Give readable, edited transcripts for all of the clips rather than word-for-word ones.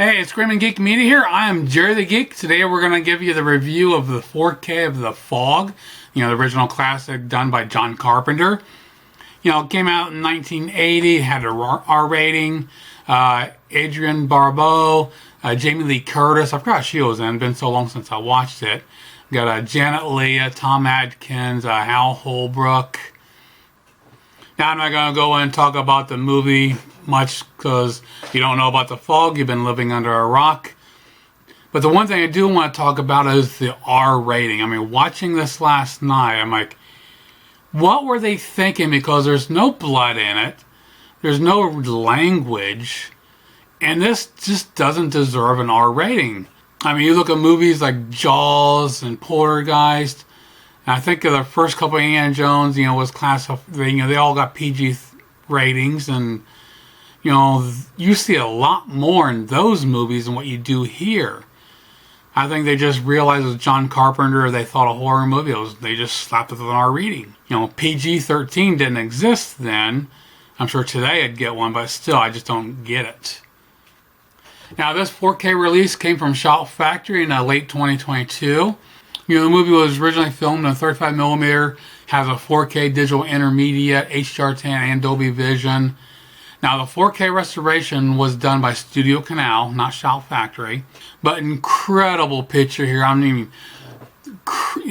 Hey, it's Screaming Geek Media here. I am Jerry the Geek. Today we're going to give you the review of the 4K of The Fog, the original classic done by John Carpenter. It came out in 1980, had a R rating. Adrienne Barbeau, Jamie Lee Curtis, I forgot she was in, been so long since I watched it. Got Janet Leigh, Tom Adkins, Hal Holbrook. Now I'm not going to go in and talk about the movie much because you don't know about The Fog, you've been living under a rock. But the one thing I do want to talk about is the R rating. I mean, watching this last night, I'm like, what were they thinking? Because there's no blood in it, there's no language, and this just doesn't deserve an R rating. I mean, you look at movies like Jaws and Poltergeist, and I think of the first couple of Indiana Jones, was they all got PG ratings, and you see a lot more in those movies than what you do here. I think they just realized it was John Carpenter. They thought a horror movie they just slapped it with an R rating. PG-13 didn't exist then. I'm sure today I'd get one, but still, I just don't get it. Now, this 4K release came from Shout Factory in late 2022. The movie was originally filmed in 35mm, has a 4K digital intermediate, HDR10, and Dolby Vision. Now, the 4K restoration was done by Studio Canal, not Shout Factory, but incredible picture here. I mean,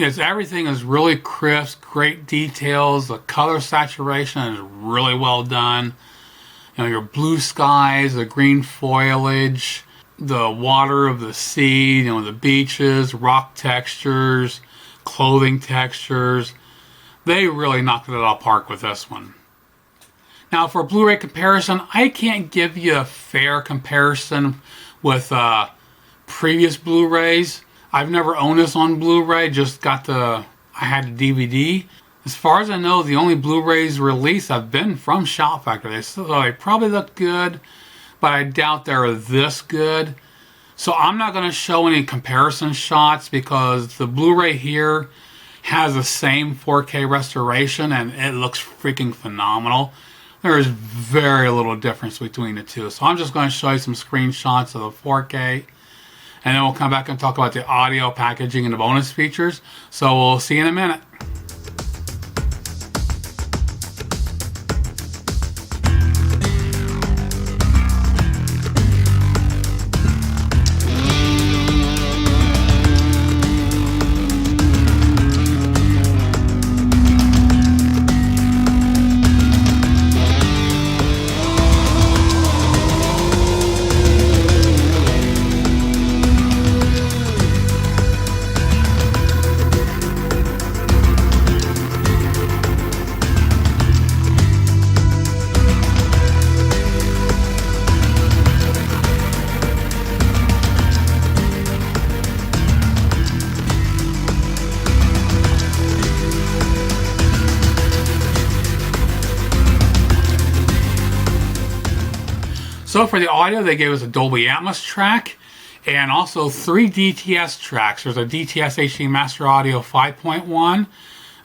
everything is really crisp, great details. The color saturation is really well done. Your blue skies, the green foliage, the water of the sea, the beaches, rock textures, clothing textures. They really knocked it out of the park with this one. Now, for a Blu-ray comparison, I can't give you a fair comparison with previous Blu-rays. I've never owned this on Blu-ray, I had the DVD. As far as I know, the only Blu-rays released have been from Shout Factory. They probably look good, but I doubt they're this good. So I'm not going to show any comparison shots because the Blu-ray here has the same 4K restoration and it looks freaking phenomenal. There is very little difference between the two. So I'm just going to show you some screenshots of the 4K. And then we'll come back and talk about the audio packaging and the bonus features. So we'll see you in a minute. So for the audio, they gave us a Dolby Atmos track and also 3 DTS tracks. There's a DTS HD Master Audio 5.1,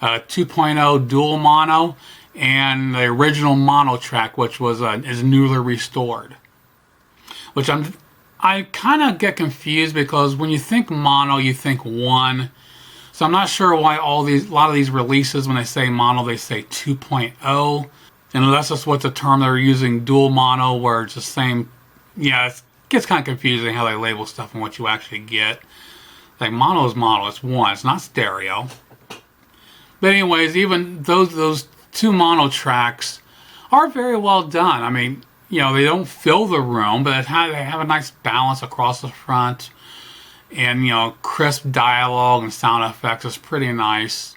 2.0 dual mono, and the original mono track, which is newly restored. Which I kind of get confused because when you think mono, you think 1. So I'm not sure why a lot of these releases, when they say mono, they say 2.0. And unless that's what the term they're using, dual mono, where it's the same. Yeah, it gets kind of confusing how they label stuff and what you actually get. Like mono is mono, it's 1, it's not stereo. But anyways, even those 2 mono tracks are very well done. I mean, they don't fill the room, but they have a nice balance across the front. And, crisp dialogue and sound effects is pretty nice.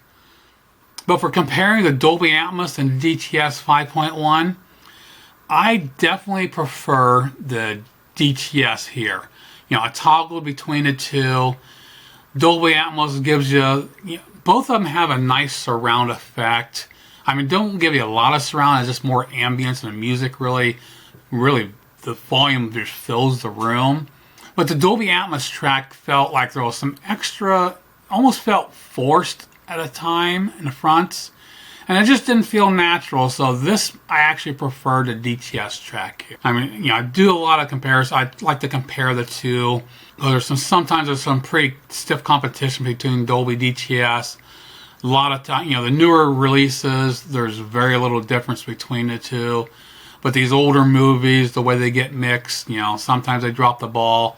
But for comparing the Dolby Atmos and DTS 5.1, I definitely prefer the DTS here. A toggle between the two. Dolby Atmos gives you, both of them have a nice surround effect. I mean, don't give you a lot of surround, it's just more ambience, and the music really, the volume just fills the room. But the Dolby Atmos track felt like there was some extra, almost felt forced at a time in the front. and it just didn't feel natural. So this, I actually prefer the DTS track here. I mean, you know, I do a lot of comparisons. I like to compare the two. Sometimes there's some pretty stiff competition between Dolby DTS. A lot of time, you know, the newer releases, there's very little difference between the two. But these older movies, the way they get mixed, you know, sometimes they drop the ball.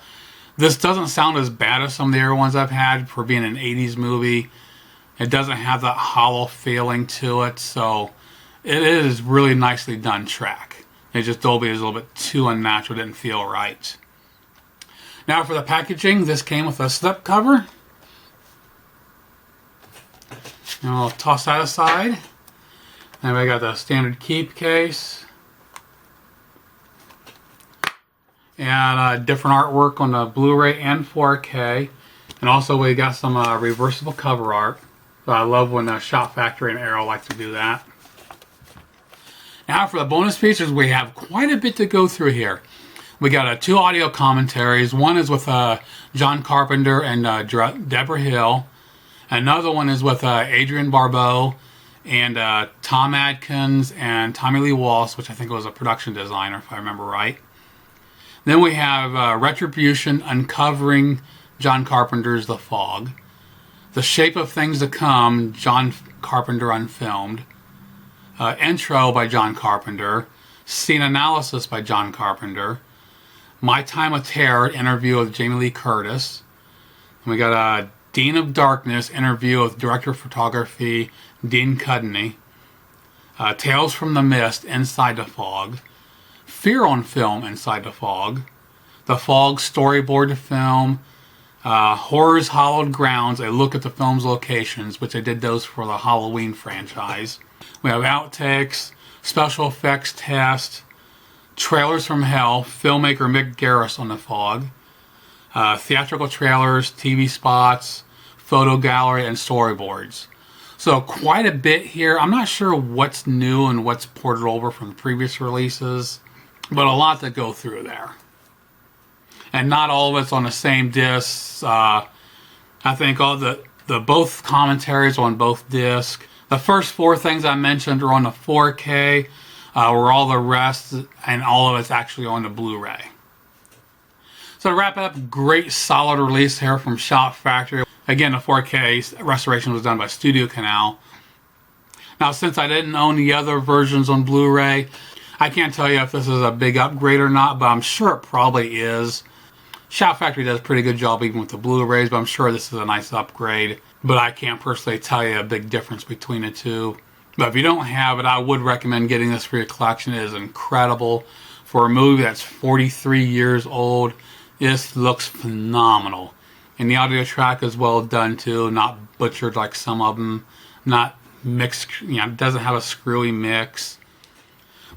This doesn't sound as bad as some of the other ones I've had for being an 80s movie. It doesn't have that hollow feeling to it, so it is really nicely done track. It just, Dolby is a little bit too unnatural, didn't feel right. Now for the packaging, this came with a slip cover. And I'll toss that aside. And we got the standard keep case. And different artwork on the Blu-ray and 4K. And also we got some reversible cover art. So I love when Shop Factory and Arrow like to do that. Now for the bonus features, we have quite a bit to go through here. We got 2 audio commentaries. One is with John Carpenter and Deborah Hill. Another one is with Adrienne Barbeau and Tom Adkins and Tommy Lee Wallace, which I think was a production designer, if I remember right. Then we have Retribution uncovering John Carpenter's The Fog. The Shape of Things to Come, John Carpenter unfilmed. Intro by John Carpenter. Scene Analysis by John Carpenter. My Time of Terror interview with Jamie Lee Curtis. And we got a Dean of Darkness interview with Director of Photography Dean Cudney. Tales from the Mist, Inside the Fog. Fear on Film, Inside the Fog. The Fog storyboard to film. Horror's Hallowed Grounds, a look at the film's locations, which I did those for the Halloween franchise. We have outtakes, special effects test, trailers from hell, filmmaker Mick Garris on The Fog, theatrical trailers, TV spots, photo gallery, and storyboards. So quite a bit here. I'm not sure what's new and what's ported over from the previous releases, but a lot to go through there. And not all of it's on the same discs. I think all the both commentaries on both discs. The first 4 things I mentioned are on the 4K, where all the rest and all of it's actually on the Blu-ray. So to wrap it up, great solid release here from Shop Factory. Again, the 4K restoration was done by Studio Canal. Now, since I didn't own the other versions on Blu-ray, I can't tell you if this is a big upgrade or not, but I'm sure it probably is. Shop Factory does a pretty good job even with the Blu-rays, but I'm sure this is a nice upgrade. But I can't personally tell you a big difference between the two. But if you don't have it, I would recommend getting this for your collection. It is incredible. For a movie that's 43 years old, this looks phenomenal. And the audio track is well done too, not butchered like some of them. Not mixed, you know, it doesn't have a screwy mix.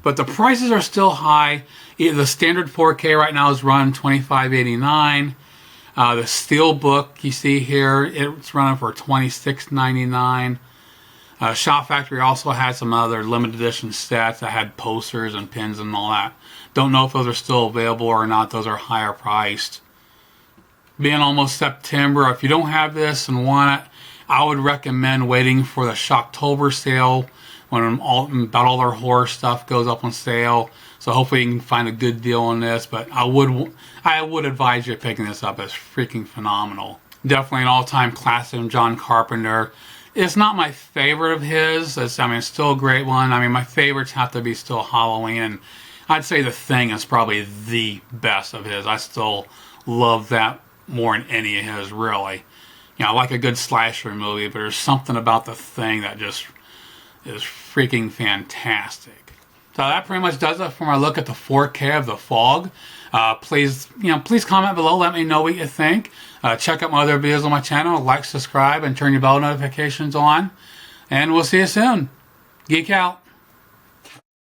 But the prices are still high. The standard 4K right now is running $25.89. The Steelbook you see here, it's running for $26.99. Shop Factory also had some other limited edition sets that had posters and pins and all that. Don't know if those are still available or not. Those are higher priced. Being almost September, if you don't have this and want it, I would recommend waiting for the Shocktober sale when about all their horror stuff goes up on sale. So hopefully you can find a good deal on this. But I would advise you picking this up. It's freaking phenomenal. Definitely an all-time classic from John Carpenter. It's not my favorite of his. It's still a great one. I mean, my favorites have to be still Halloween. And I'd say The Thing is probably the best of his. I still love that more than any of his, really. You know, I like a good slasher movie, but there's something about The Thing that just is freaking fantastic. So that pretty much does it for my look at the 4K of The Fog. Please comment below. Let me know what you think. Check out my other videos on my channel. Like, subscribe, and turn your bell notifications on. And we'll see you soon. Geek out.